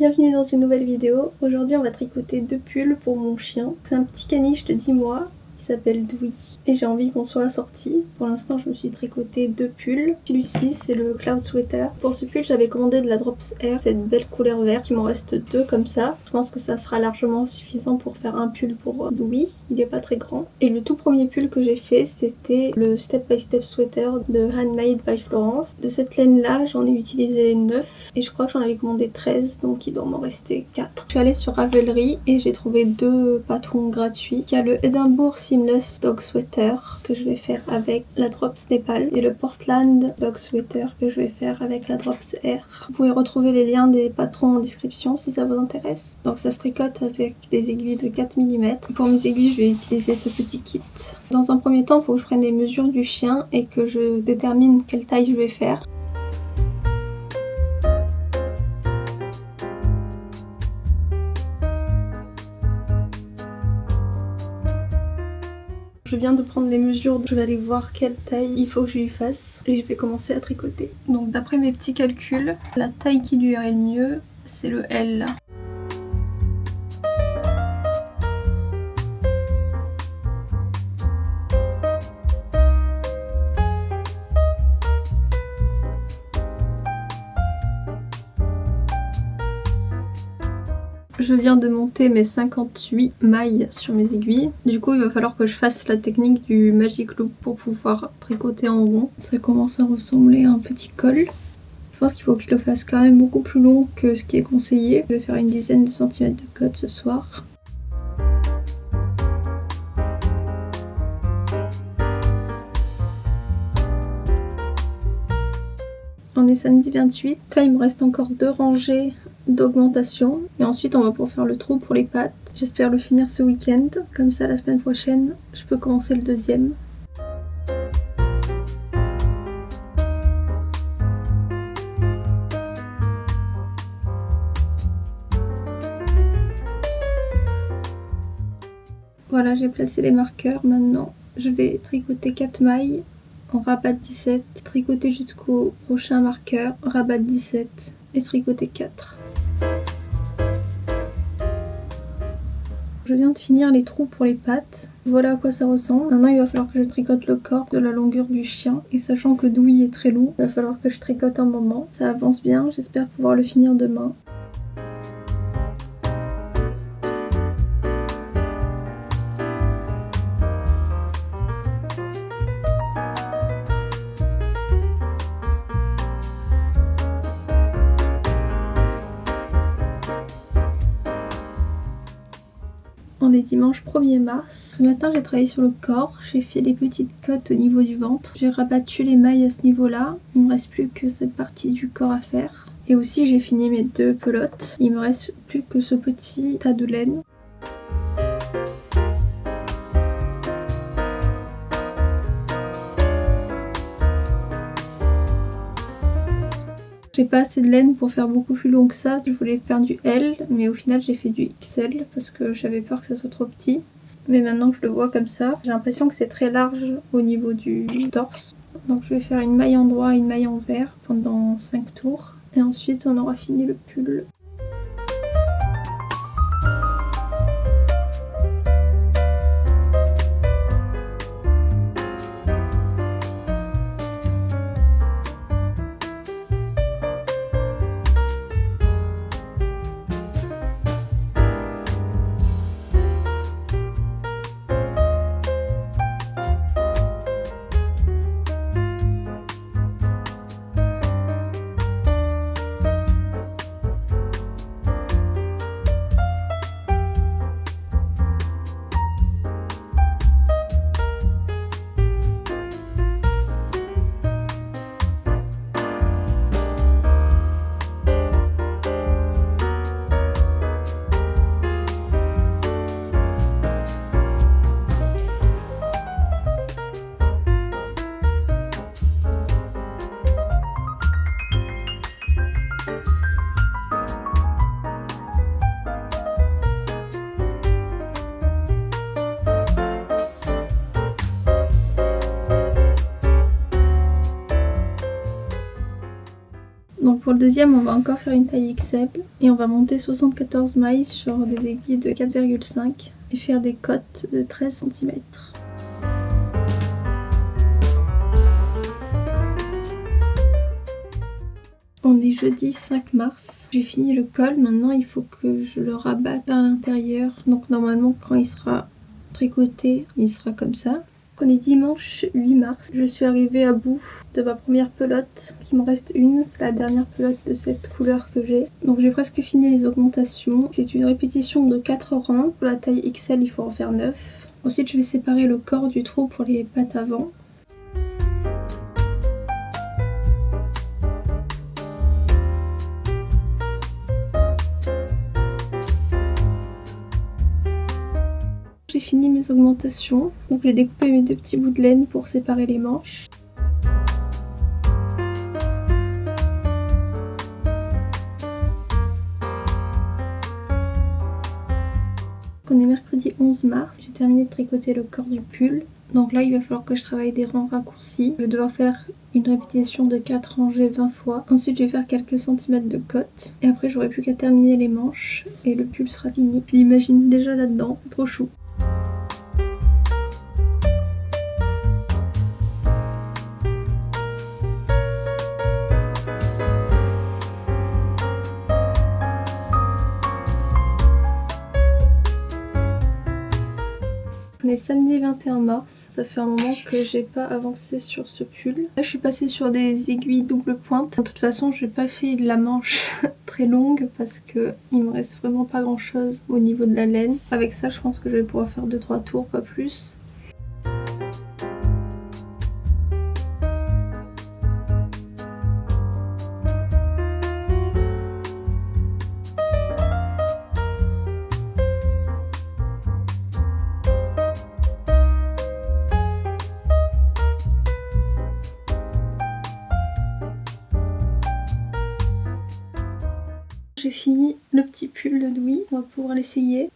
bienvenue dans une nouvelle vidéo. Aujourd'hui on va tricoter 2 pulls pour mon chien. C'est un petit caniche de 10 mois qui s'appelle Dewey et j'ai envie qu'on soit assorti. Pour l'instant je me suis tricoté 2 pulls. Celui-ci c'est le Cloud Sweater. Pour ce pull j'avais commandé de la Drops Air, cette belle couleur verte. Il m'en reste 2 comme ça. Je pense que ça sera largement suffisant pour faire un pull pour Dewey. Il est pas très grand. Et le tout premier pull que j'ai fait c'était le Step by Step Sweater de Handmade by Florence. De cette laine là j'en ai utilisé 9 et je crois que j'en avais commandé 13 donc il doit m'en rester 4. Je suis allée sur Ravelry et j'ai trouvé 2 patrons gratuits. Il y a le Edinburgh Seamless Dog Sweater que je vais faire avec la Drops Nepal et le Portland Dog Sweater que je vais faire avec la Drops Air. Vous pouvez retrouver les liens des patrons en description si ça vous intéresse. Donc ça se tricote avec des aiguilles de 4 mm. Pour mes aiguilles je vais utiliser ce petit kit. Dans un premier temps il faut que je prenne les mesures du chien et que je détermine quelle taille je vais faire. Je viens de prendre les mesures, je vais aller voir quelle taille il faut que je lui fasse et je vais commencer à tricoter. Donc d'après mes petits calculs, la taille qui lui irait le mieux, c'est le L. Je viens de monter mes 58 mailles sur mes aiguilles. Du coup, il va falloir que je fasse la technique du Magic Loop pour pouvoir tricoter en rond. Ça commence à ressembler à un petit col. Je pense qu'il faut que je le fasse quand même beaucoup plus long que ce qui est conseillé. Je vais faire une dizaine de centimètres de code ce soir. On est samedi 28. Là, il me reste encore 2 rangées d'augmentation. Et ensuite, on va pouvoir faire le trou pour les pattes. J'espère le finir ce week-end. Comme ça, la semaine prochaine, je peux commencer le deuxième. Voilà, j'ai placé les marqueurs. Maintenant, je vais tricoter 4 mailles en rabat 17, tricoter jusqu'au prochain marqueur, rabat 17 et tricoter 4. Je viens de finir les trous pour les pattes. Voilà à quoi ça ressemble. Maintenant il va falloir que je tricote le corps de la longueur du chien. Et sachant que Dewey est très long, il va falloir que je tricote un moment. Ça avance bien, j'espère pouvoir le finir demain. On est dimanche 1er mars. Ce matin j'ai travaillé sur le corps, j'ai fait des petites cotes au niveau du ventre. J'ai rabattu les mailles à ce niveau-là. Il me reste plus que cette partie du corps à faire. Et aussi j'ai fini mes 2 pelotes. Il me reste plus que ce petit tas de laine. J'ai pas assez de laine pour faire beaucoup plus long que ça. Je voulais faire du L, mais au final j'ai fait du XL parce que j'avais peur que ça soit trop petit. Mais maintenant que je le vois comme ça, j'ai l'impression que c'est très large au niveau du torse. Donc je vais faire une maille en droit et une maille en vert pendant 5 tours. Et ensuite on aura fini le pull. Pour le deuxième, on va encore faire une taille XL et on va monter 74 mailles sur des aiguilles de 4,5 et faire des cottes de 13 cm. On est jeudi 5 mars, j'ai fini le col, maintenant il faut que je le rabatte vers l'intérieur. Donc normalement quand il sera tricoté, il sera comme ça. On est dimanche 8 mars, je suis arrivée à bout de ma première pelote. Il m'en reste une, c'est la dernière pelote de cette couleur que j'ai. Donc j'ai presque fini les augmentations. C'est une répétition de 4 rangs. Pour la taille XL, il faut en faire 9. Ensuite je vais séparer le corps du trou pour les pattes avant. J'ai fini mes augmentations, donc j'ai découpé mes deux petits bouts de laine pour séparer les manches. On est mercredi 11 mars, j'ai terminé de tricoter le corps du pull. Donc là il va falloir que je travaille des rangs raccourcis. Je vais devoir faire une répétition de 4 rangées 20 fois. Ensuite je vais faire quelques centimètres de cotte. Et après j'aurai plus qu'à terminer les manches et le pull sera fini. Je l'imagine déjà là-dedans, trop chou. On est samedi 21 mars, ça fait un moment que j'ai pas avancé sur ce pull. Là je suis passée sur des aiguilles double pointe. De toute façon j'ai pas fait la manche très longue parce que il me reste vraiment pas grand chose au niveau de la laine. Avec ça je pense que je vais pouvoir faire 2-3 tours, pas plus. J'ai fini le petit pull de Douy, on va pouvoir l'essayer.